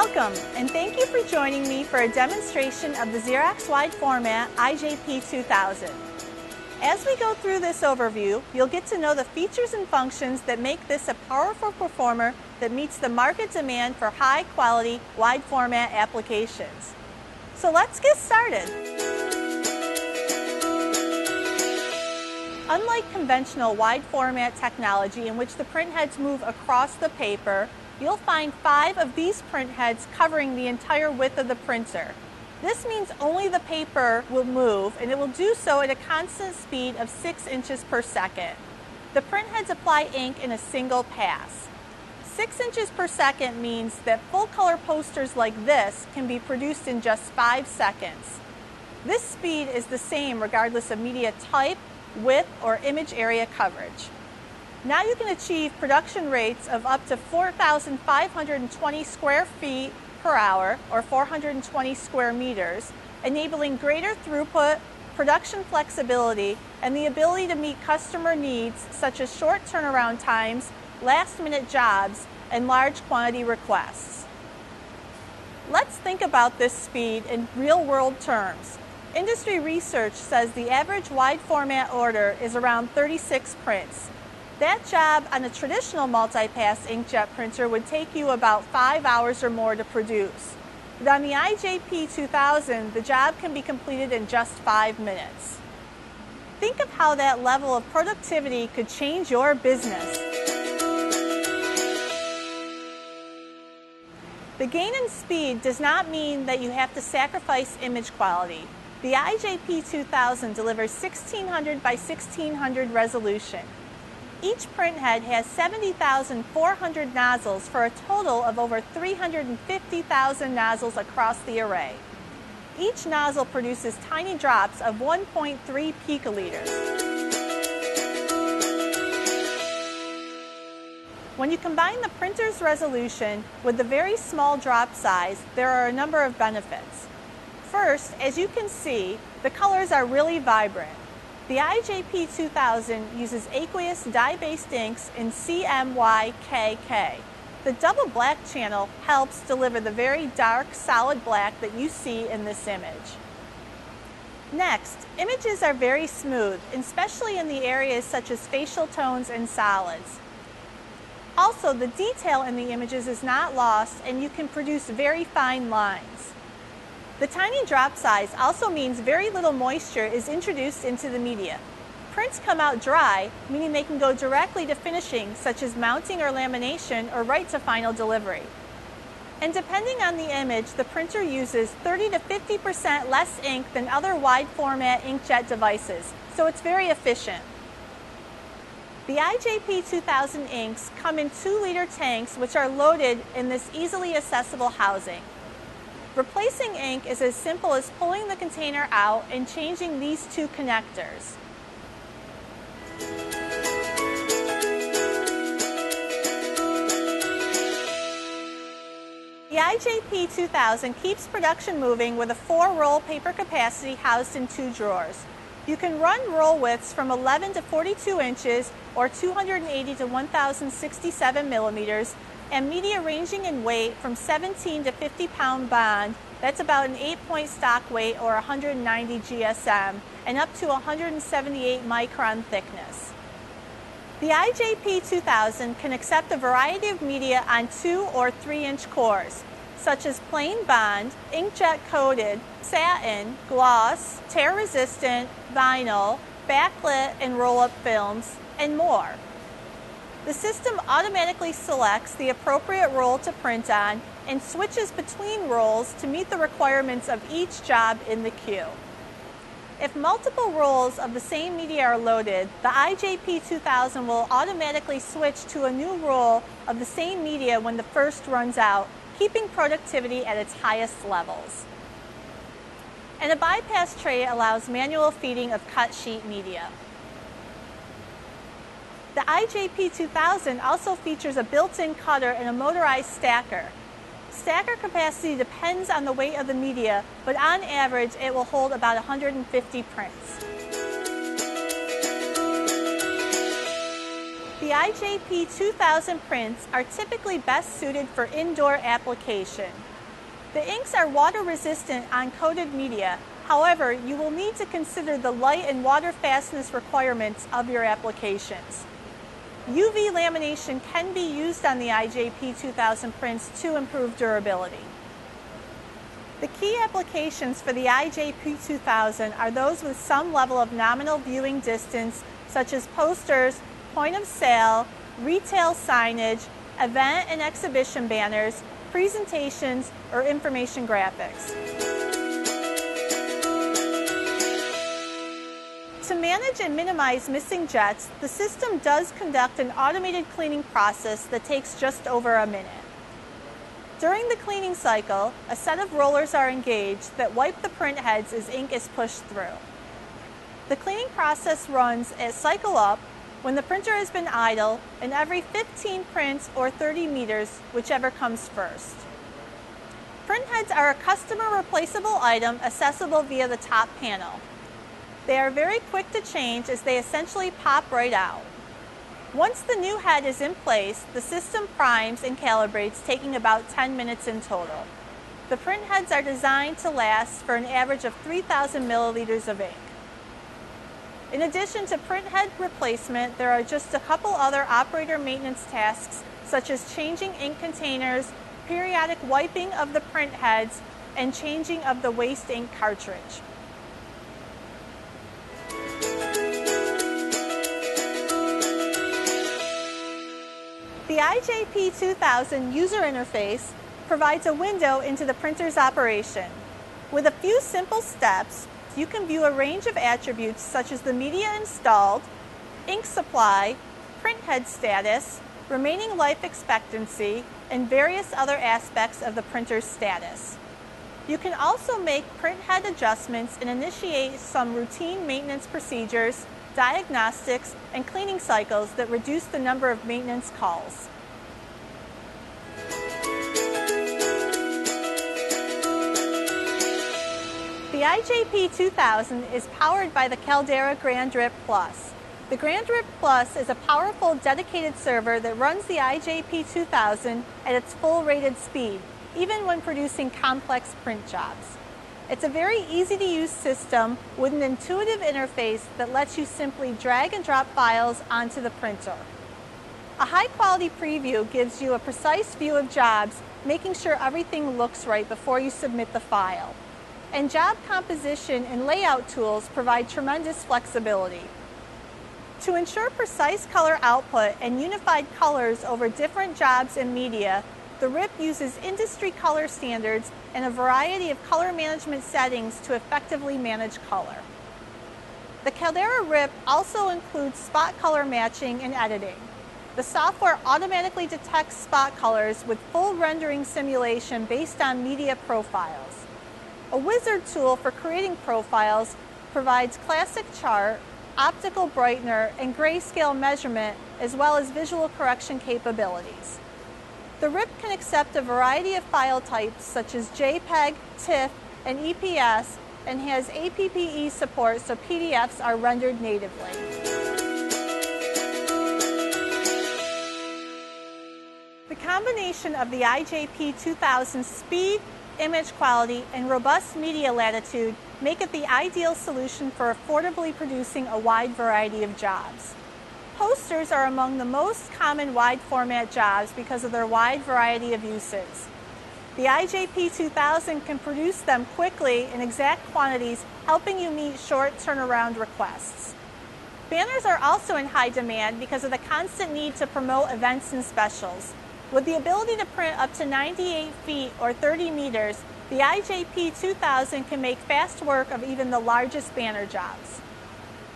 Welcome, and thank you for joining me for a demonstration of the Xerox Wide Format IJP 2000. As we go through this overview, you'll get to know the features and functions that make this a powerful performer that meets the market demand for high-quality, wide format applications. So let's get started. Unlike conventional wide format technology in which the print heads move across the paper, you'll find 5 of these print heads covering the entire width of the printer. This means only the paper will move, and it will do so at a constant speed of 6 inches per second. The print heads apply ink in a single pass. 6 inches per second means that full-color posters like this can be produced in just 5 seconds. This speed is the same regardless of media type, width, or image area coverage. Now you can achieve production rates of up to 4,520 square feet per hour, or 420 square meters, enabling greater throughput, production flexibility, and the ability to meet customer needs such as short turnaround times, last-minute jobs, and large quantity requests. Let's think about this speed in real-world terms. Industry research says the average wide format order is around 36 prints. That job on a traditional multi-pass inkjet printer would take you about 5 hours or more to produce. But on the IJP 2000, the job can be completed in just 5 minutes. Think of how that level of productivity could change your business. The gain in speed does not mean that you have to sacrifice image quality. The IJP 2000 delivers 1600 by 1600 resolution. Each print head has 70,400 nozzles for a total of over 350,000 nozzles across the array. Each nozzle produces tiny drops of 1.3 picoliters. When you combine the printer's resolution with the very small drop size, there are a number of benefits. First, as you can see, the colors are really vibrant. The IJP 2000 uses aqueous dye-based inks in CMYKK. The double black channel helps deliver the very dark, solid black that you see in this image. Next, images are very smooth, especially in the areas such as facial tones and solids. Also, the detail in the images is not lost, and you can produce very fine lines. The tiny drop size also means very little moisture is introduced into the media. Prints come out dry, meaning they can go directly to finishing, such as mounting or lamination, or right to final delivery. And depending on the image, the printer uses 30 to 50% less ink than other wide format inkjet devices, so it's very efficient. The IJP 2000 inks come in 2-liter tanks, which are loaded in this easily accessible housing. Replacing ink is as simple as pulling the container out and changing these 2 connectors. The IJP 2000 keeps production moving with a 4-roll paper capacity housed in 2 drawers. You can run roll widths from 11 to 42 inches or 280 to 1067 millimeters, and media ranging in weight from 17 to 50 pound bond, that's about an 8-point stock weight or 190 GSM, and up to 178 micron thickness. The IJP 2000 can accept a variety of media on 2 or 3-inch cores, such as plain bond, inkjet coated, satin, gloss, tear resistant, vinyl, backlit and roll-up films, and more. The system automatically selects the appropriate roll to print on and switches between rolls to meet the requirements of each job in the queue. If multiple rolls of the same media are loaded, the IJP 2000 will automatically switch to a new roll of the same media when the first runs out, keeping productivity at its highest levels. And a bypass tray allows manual feeding of cut sheet media. The IJP 2000 also features a built-in cutter and a motorized stacker. Stacker capacity depends on the weight of the media, but on average it will hold about 150 prints. The IJP 2000 prints are typically best suited for indoor application. The inks are water resistant on coated media. However, you will need to consider the light and water fastness requirements of your applications. UV lamination can be used on the IJP 2000 prints to improve durability. The key applications for the IJP 2000 are those with some level of nominal viewing distance, such as posters, point of sale, retail signage, event and exhibition banners, presentations, or information graphics. To manage and minimize missing jets, the system does conduct an automated cleaning process that takes just over a minute. During the cleaning cycle, a set of rollers are engaged that wipe the print heads as ink is pushed through. The cleaning process runs at cycle up when the printer has been idle and every 15 prints or 30 meters, whichever comes first. Print heads are a customer replaceable item accessible via the top panel. They are very quick to change as they essentially pop right out. Once the new head is in place, the system primes and calibrates, taking about 10 minutes in total. The print heads are designed to last for an average of 3,000 milliliters of ink. In addition to print head replacement, there are just a couple other operator maintenance tasks, such as changing ink containers, periodic wiping of the print heads, and changing of the waste ink cartridge. The IJP 2000 user interface provides a window into the printer's operation. With a few simple steps, you can view a range of attributes such as the media installed, ink supply, print head status, remaining life expectancy, and various other aspects of the printer's status. You can also make print head adjustments and initiate some routine maintenance procedures, diagnostics, and cleaning cycles that reduce the number of maintenance calls. The IJP 2000 is powered by the Caldera Grand Drip Plus. The Grand Drip Plus is a powerful dedicated server that runs the IJP 2000 at its full rated speed, even when producing complex print jobs. It's a very easy to use system with an intuitive interface that lets you simply drag and drop files onto the printer. A high quality preview gives you a precise view of jobs, making sure everything looks right before you submit the file. And job composition and layout tools provide tremendous flexibility. To ensure precise color output and unified colors over different jobs and media, the RIP uses industry color standards and a variety of color management settings to effectively manage color. The Caldera RIP also includes spot color matching and editing. The software automatically detects spot colors with full rendering simulation based on media profiles. A wizard tool for creating profiles provides classic chart, optical brightener, and grayscale measurement, as well as visual correction capabilities. The RIP can accept a variety of file types such as JPEG, TIFF, and EPS, and has APPE support so PDFs are rendered natively. The combination of the IJP 2000 speed, image quality, and robust media latitude make it the ideal solution for affordably producing a wide variety of jobs. Posters are among the most common wide format jobs because of their wide variety of uses. The IJP 2000 can produce them quickly in exact quantities, helping you meet short turnaround requests. Banners are also in high demand because of the constant need to promote events and specials. With the ability to print up to 98 feet or 30 meters, the IJP 2000 can make fast work of even the largest banner jobs.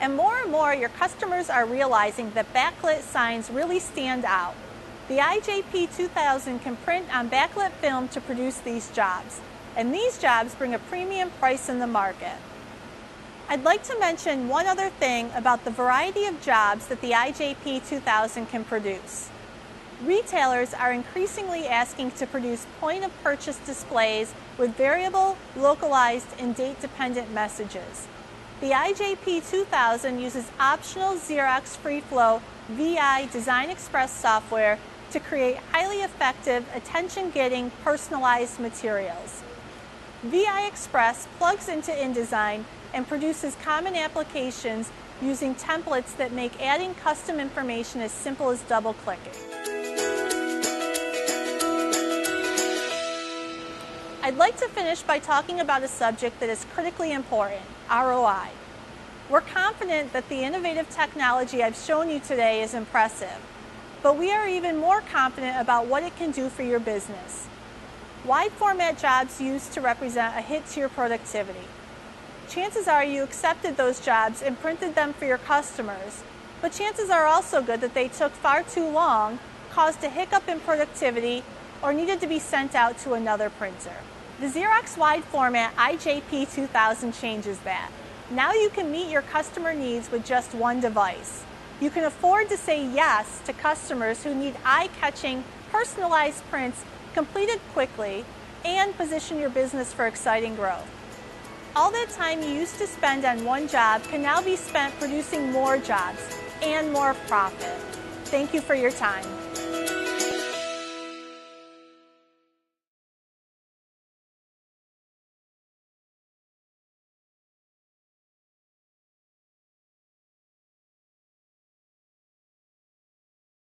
And more, your customers are realizing that backlit signs really stand out. The IJP 2000 can print on backlit film to produce these jobs, and these jobs bring a premium price in the market. I'd like to mention one other thing about the variety of jobs that the IJP 2000 can produce. Retailers are increasingly asking to produce point-of-purchase displays with variable, localized, and date-dependent messages. The IJP 2000 uses optional Xerox FreeFlow VI Design Express software to create highly effective, attention-getting, personalized materials. VI Express plugs into InDesign and produces common applications using templates that make adding custom information as simple as double-clicking. I'd like to finish by talking about a subject that is critically important, ROI. We're confident that the innovative technology I've shown you today is impressive, but we are even more confident about what it can do for your business. Wide format jobs used to represent a hit to your productivity. Chances are you accepted those jobs and printed them for your customers, but chances are also good that they took far too long, caused a hiccup in productivity, or needed to be sent out to another printer. The Xerox wide format IJP 2000 changes that. Now you can meet your customer needs with just one device. You can afford to say yes to customers who need eye-catching, personalized prints completed quickly and position your business for exciting growth. All that time you used to spend on one job can now be spent producing more jobs and more profit. Thank you for your time.